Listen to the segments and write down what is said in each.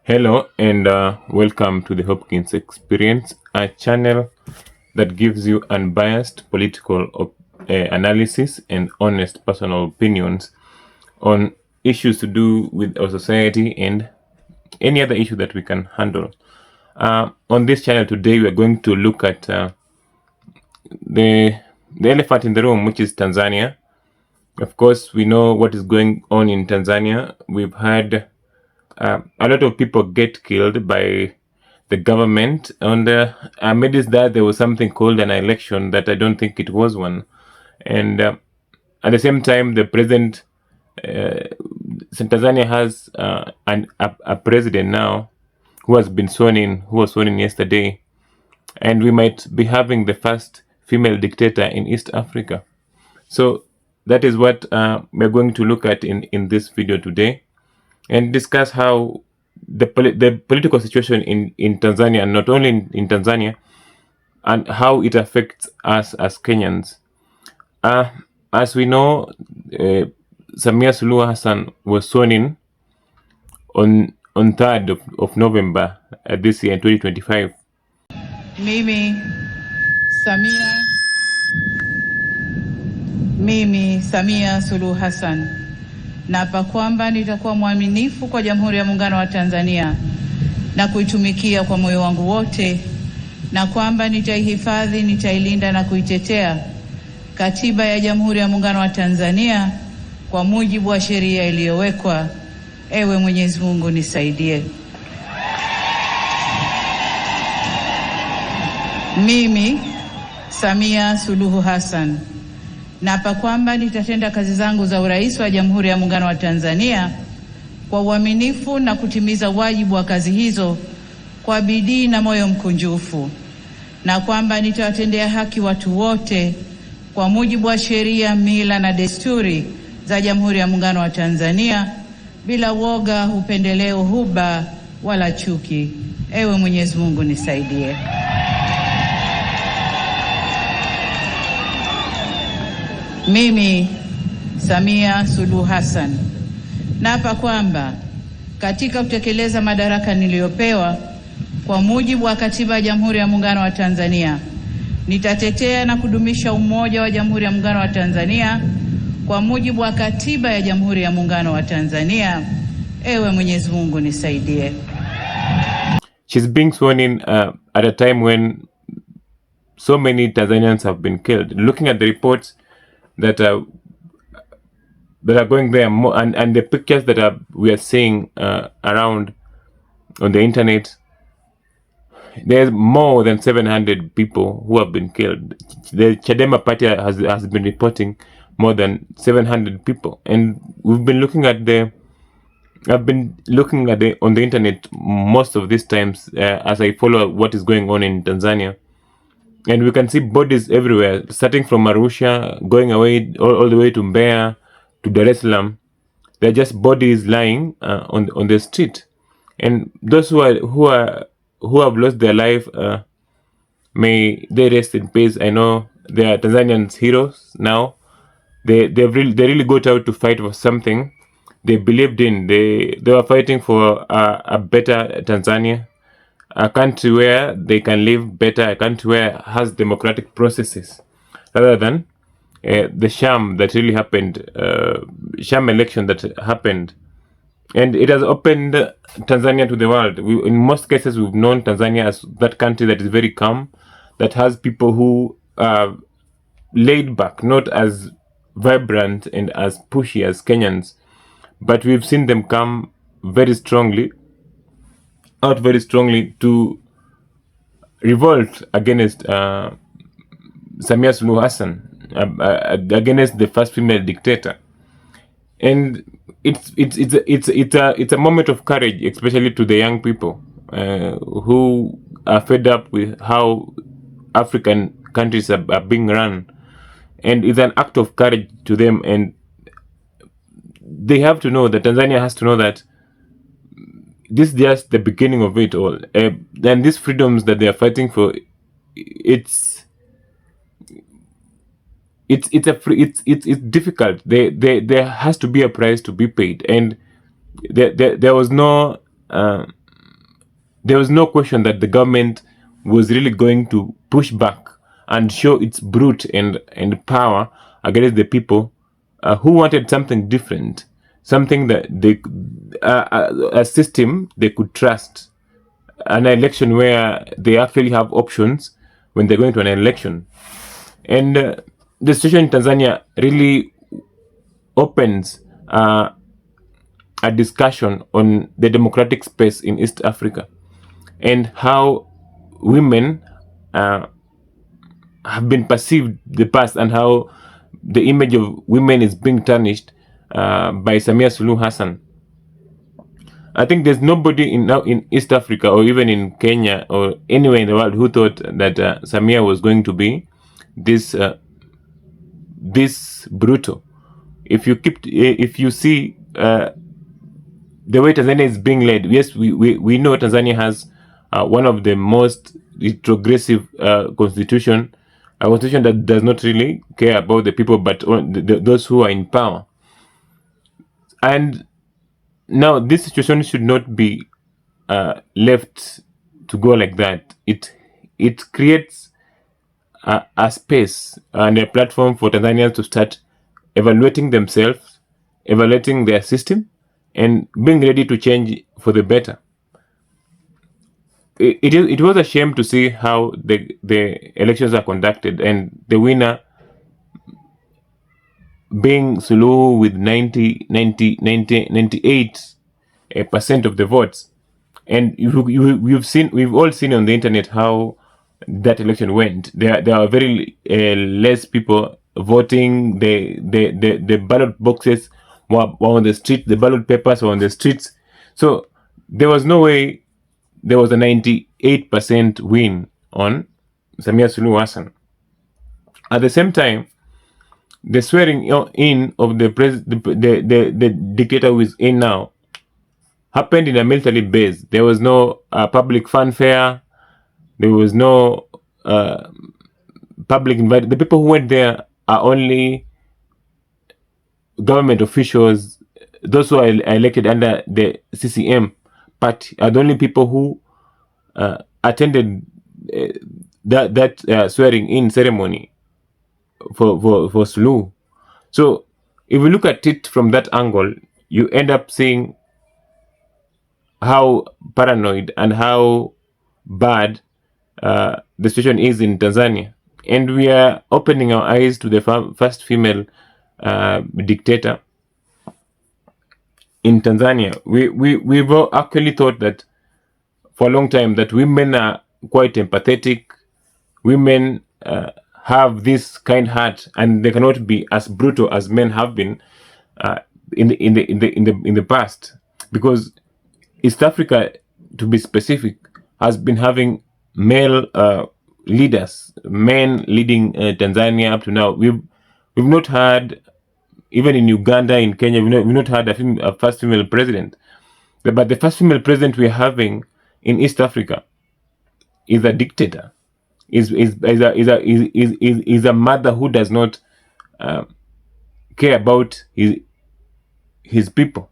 Hello and welcome to the Hopkins Experience, a channel that gives you unbiased political analysis and honest personal opinions on issues to do with our society and any other issue that we can handle. On this channel today, we are going to look at the elephant in the room, which is Tanzania. Of course, we know what is going on in Tanzania. We've had a lot of people get killed by the government. And amidst that, there was something called an election that I don't think it was one. And at the same time, the president, Tanzania has a president now who has been sworn in, who was sworn in yesterday. And we might be having the first female dictator in East Africa. So that is what we're going to look at in this video today, and discuss how the political situation in Tanzania, and not only in Tanzania, and how it affects us as Kenyans. As we know, Samia Suluhu Hassan was sworn in on 3rd of November this year in 2025. Mimi Samia Suluhu Hassan naapa kwamba nitakuwa mwaminifu kwa Jamhuri ya Muungano wa Tanzania na kuitumikia kwa moyo wangu wote, na kwamba nitaihifadhi, nitailinda na kuitetea Katiba ya Jamhuri ya Muungano wa Tanzania kwa mujibu wa sheria iliyowekwa. Ewe Mwenyezi Mungu nisaidie. Mimi Samia Suluhu Hassan naapa kwamba nitatenda kazi zangu za urais wa Jamhuri ya Muungano wa Tanzania kwa uaminifu na kutimiza wajibu wa kazi hizo kwa bidii na moyo mkunjufu, na kwamba nitawatendea haki watu wote kwa mujibu wa sheria, mila na desturi za Jamhuri ya Muungano wa Tanzania bila woga, upendeleo, huba wala chuki. Ewe Mwenyezi Mungu nisaidie. Mimi Samia Suluhu Hassan naapa kwamba katika kutekeleza madaraka niliyopewa kwa mujibu wa Katiba ya Jamhuri ya Muungano wa Tanzania, nitatetea na kudumisha umoja wa Jamhuri ya Muungano wa Tanzania kwa mujibu wa Katiba ya Jamhuri ya Muungano wa Tanzania. Ewe Mwenyezi Mungu nisaidie. She's being sworn in at a time when so many Tanzanians have been killed. Looking at the reports that are going there, and the pictures that we are seeing around on the internet, there's more than 700 people who have been killed. The Chadema party has been reporting more than 700 people, and I've been looking at on the internet most of these times as I follow what is going on in Tanzania. And we can see bodies everywhere, starting from Arusha, going away all the way to Mbeya, to Dar es Salaam. They're just bodies lying on the street. And those who have lost their life, may they rest in peace. I know they are Tanzanians heroes now. They really got out to fight for something they believed in. They were fighting for a better Tanzania, a country where they can live better, a country where has democratic processes, rather than the sham that really happened, sham election that happened. And it has opened Tanzania to the world. In most cases, we've known Tanzania as that country that is very calm, that has people who are laid back, not as vibrant and as pushy as Kenyans, but we've seen them come very strongly to revolt against Samia Suluhu Hassan, against the first female dictator. And it's a moment of courage, especially to the young people who are fed up with how African countries are being run, and it's an act of courage to them. And they have to know that Tanzania has to know that this is just the beginning of it all. And these freedoms that they are fighting for, it's difficult. There has to be a price to be paid, and there was no there was no question that the government was really going to push back and show its brute and power against the people who wanted something different, something that they a system they could trust, an election where they actually have options when they're going to an election. And the situation in Tanzania really opens a discussion on the democratic space in East Africa and how women have been perceived the past, and how the image of women is being tarnished by Samia Suluhu Hassan. I think there's nobody now in East Africa or even in Kenya or anywhere in the world who thought that Samia was going to be this this brutal. If you see the way Tanzania is being led, yes, we know Tanzania has one of the most retrogressive constitution, a constitution that does not really care about the people but those who are in power. And now this situation should not be left to go like that. It creates a space and a platform for Tanzanians to start evaluating themselves, evaluating their system, and being ready to change for the better. It was a shame to see how the elections are conducted, and the winner being Suluhu with 98% of the votes. And we've all seen on the internet how that election went. There are very less people voting. The ballot boxes were on the street. The ballot papers were on the streets. So there was no way there was a 98% win on Samia Suluhu Hassan. At the same time, the swearing in of the dictator who is in now happened in a military base. There was no public fanfare. There was no public invite. The people who went there are only government officials. Those who are elected under the CCM party are the only people who attended that swearing in ceremony for Suluhu. So if we look at it from that angle, you end up seeing how paranoid and how bad the situation is in Tanzania. And we are opening our eyes to the first female dictator in Tanzania. We've actually thought that for a long time that women are quite empathetic. Women have this kind heart, and they cannot be as brutal as men have been in the past, because East Africa, to be specific, has been having male leaders, men leading Tanzania up to now. We've not had, even in Uganda, in Kenya, we've not had a first female president. But the first female president we're having in East Africa is a dictator. Is a mother who does not care about his people.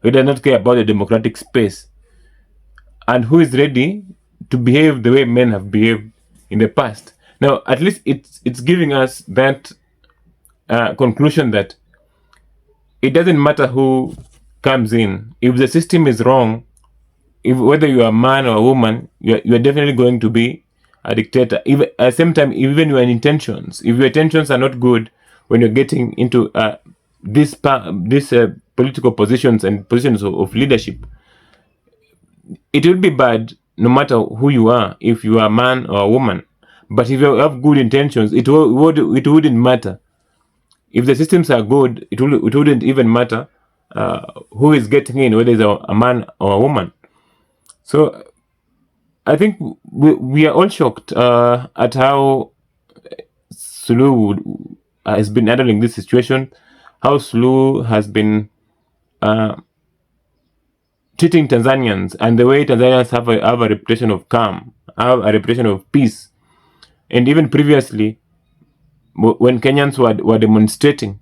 Who does not care about the democratic space, and who is ready to behave the way men have behaved in the past. Now, at least it's giving us that conclusion that it doesn't matter who comes in. If the system is wrong, whether you are a man or a woman, you're definitely going to be a dictator. Even at the same time, even your intentions, if your intentions are not good when you're getting into these political positions and positions of leadership, it will be bad no matter who you are, if you are a man or a woman. But if you have good intentions, it wouldn't matter. If the systems are good, it wouldn't even matter who is getting in, whether it's a man or a woman. So I think we are all shocked at how Suluhu has been handling this situation, how Suluhu has been treating Tanzanians, and the way Tanzanians have a reputation of calm, have a reputation of peace. And even previously, when Kenyans were demonstrating,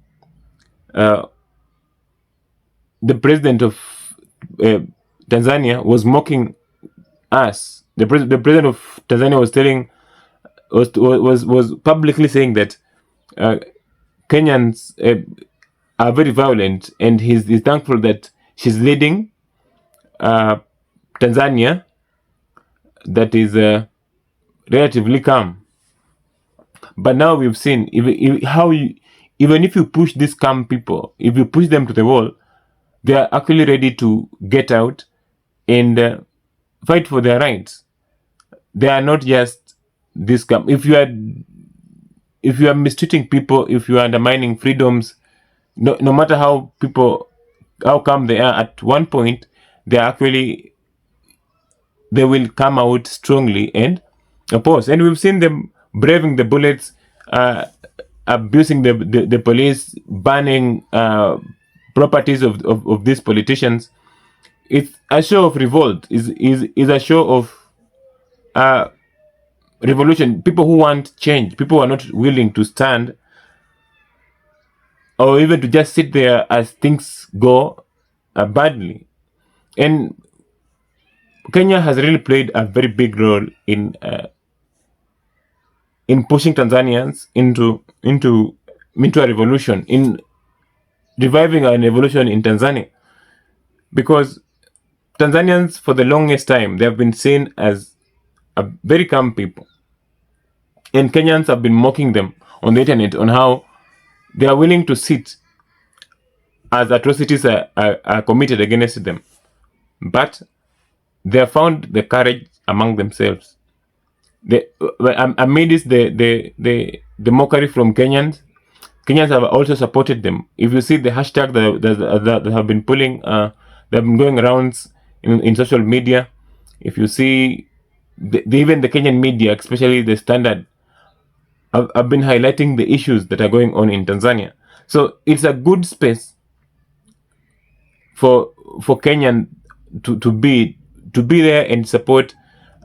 the president of Tanzania was mocking us. The president of Tanzania was telling was publicly saying that uh, Kenyans are very violent, and he's thankful that she's leading uh, Tanzania that is relatively calm. But now we've seen even if you push these calm people, if you push them to the wall, they are actually ready to get out and fight for their rights. They are not just this calm. If you are mistreating people, if you are undermining freedoms, no matter how calm they are, at one point they will come out strongly and oppose. And we've seen them braving the bullets, uh, abusing the police, banning properties of these politicians. It's a show of revolt. Is a show of uh, revolution. People who want change. People who are not willing to stand or even to just sit there as things go badly. And Kenya has really played a very big role in pushing Tanzanians into a revolution, in reviving an evolution in Tanzania, because Tanzanians for the longest time they have been seen as a very calm people, and Kenyans have been mocking them on the internet on how they are willing to sit as atrocities are committed against them, but they have found the courage among themselves. Amidst the mockery from Kenyans have also supported them. If you see the hashtag that have been that have been going around in social media, if you see even the Kenyan media, especially the Standard, have been highlighting the issues that are going on in Tanzania. So it's a good space for Kenyan to be there and support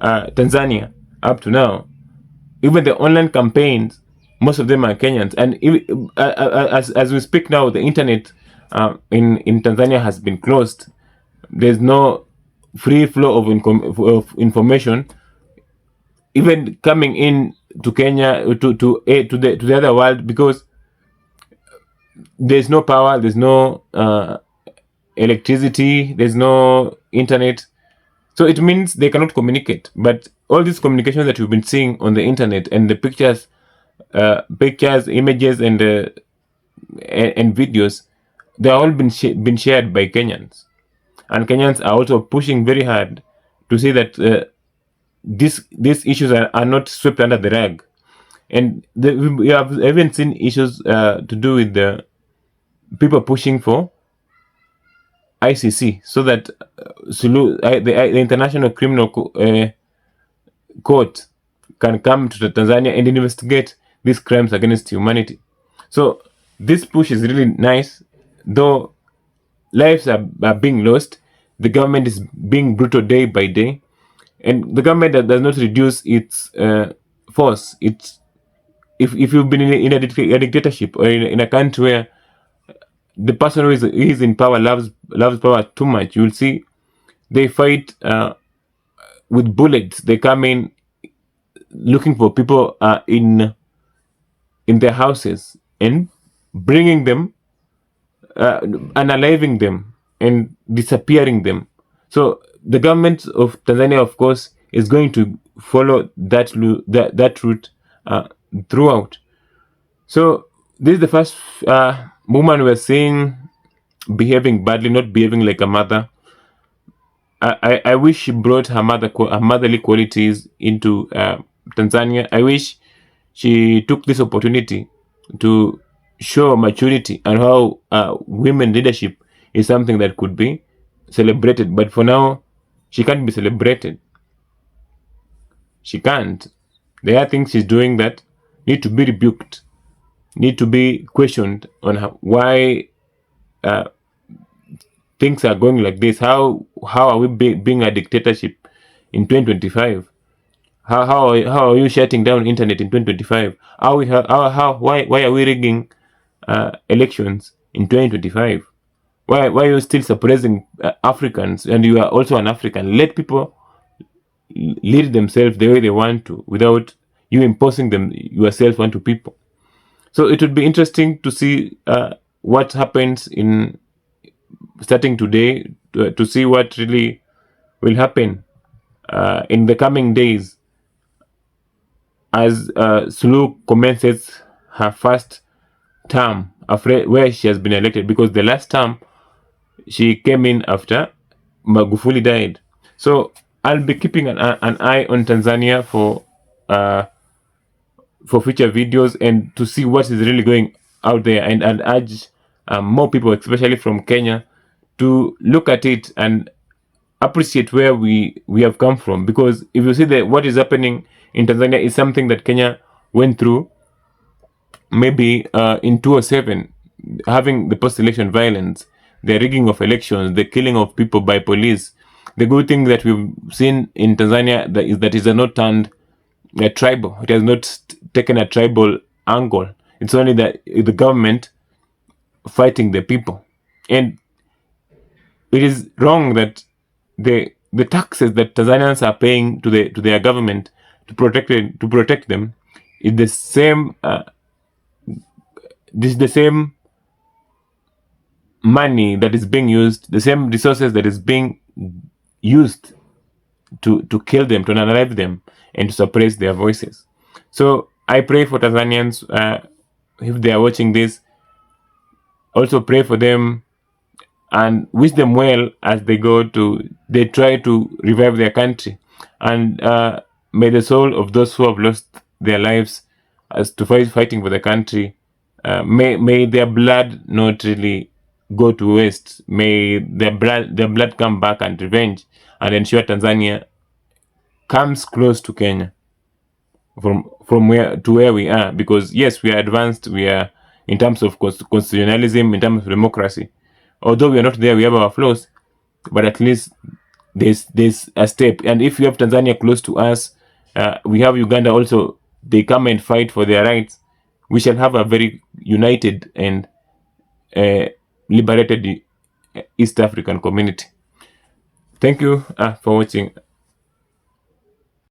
Tanzania up to now. Even the online campaigns, most of them are Kenyans, and as we speak now, the internet in Tanzania has been closed. There's no free flow of information, even coming in to Kenya to the other world, because there's no power, there's no electricity, there's no internet. So it means they cannot communicate. But all these communications that we've been seeing on the internet and the pictures, images, and videos, they are all been shared by Kenyans, and Kenyans are also pushing very hard to see that these issues are not swept under the rug. And we have even seen issues to do with the people pushing for ICC, so that the International Criminal Court can come to Tanzania and investigate these crimes against humanity. So this push is really nice, though lives are being lost. The government is being brutal day by day, and the government does not reduce its force. If you've been in a dictatorship, or in a country where the person who is in power loves power too much, you'll see they fight with bullets. They come in looking for people in their houses and bringing them, unaliving them and disappearing them. So the government of Tanzania, of course, is going to follow that route throughout. So this is the first woman we're seeing behaving badly, not behaving like a mother. I wish she brought her motherly qualities into Tanzania. I wish she took this opportunity to show maturity and how women leadership is something that could be celebrated. But for now, she can't be celebrated. She can't. There are things she's doing that need to be rebuked, need to be questioned on why things are going like this. How are we being a dictatorship in 2025? How are you shutting down internet in 2025? Why are we rigging elections in 2025? Why are you still suppressing Africans, and you are also an African? Let people lead themselves the way they want to without you imposing them yourself onto people. So it would be interesting to see what happens in starting today, to see what really will happen in the coming days as Suluhu commences her first term where she has been elected, because the last term she came in after Magufuli died. So I'll be keeping an eye on Tanzania for future videos and to see what is really going out there, and I'll urge more people, especially from Kenya, to look at it and appreciate where we have come from, because if you see that what is happening in Tanzania is something that Kenya went through maybe in 2007, having the post-election violence, the rigging of elections, the killing of people by police. The good thing that we've seen in Tanzania that is not turned tribal. It has not taken a tribal angle. It's only that the government fighting the people, and it is wrong that the taxes that Tanzanians are paying to their government to protect them is the same. This is the same money that is being used, the same resources that is being used to kill them, to unalive them, and to suppress their voices. So I pray for Tanzanians, if they are watching this, also pray for them and wish them well as they try to revive their country. And may the soul of those who have lost their lives as to fighting for the country, may their blood not really go to waste. May their blood come back and revenge and ensure Tanzania comes close to Kenya from where we are, because yes, we are advanced, we are in terms of constitutionalism, in terms of democracy. Although we are not there, we have our flaws, but at least there's a step. And if you have Tanzania close to us, we have Uganda also, they come and fight for their rights, we shall have a very united and liberated East African community. Thank you for watching.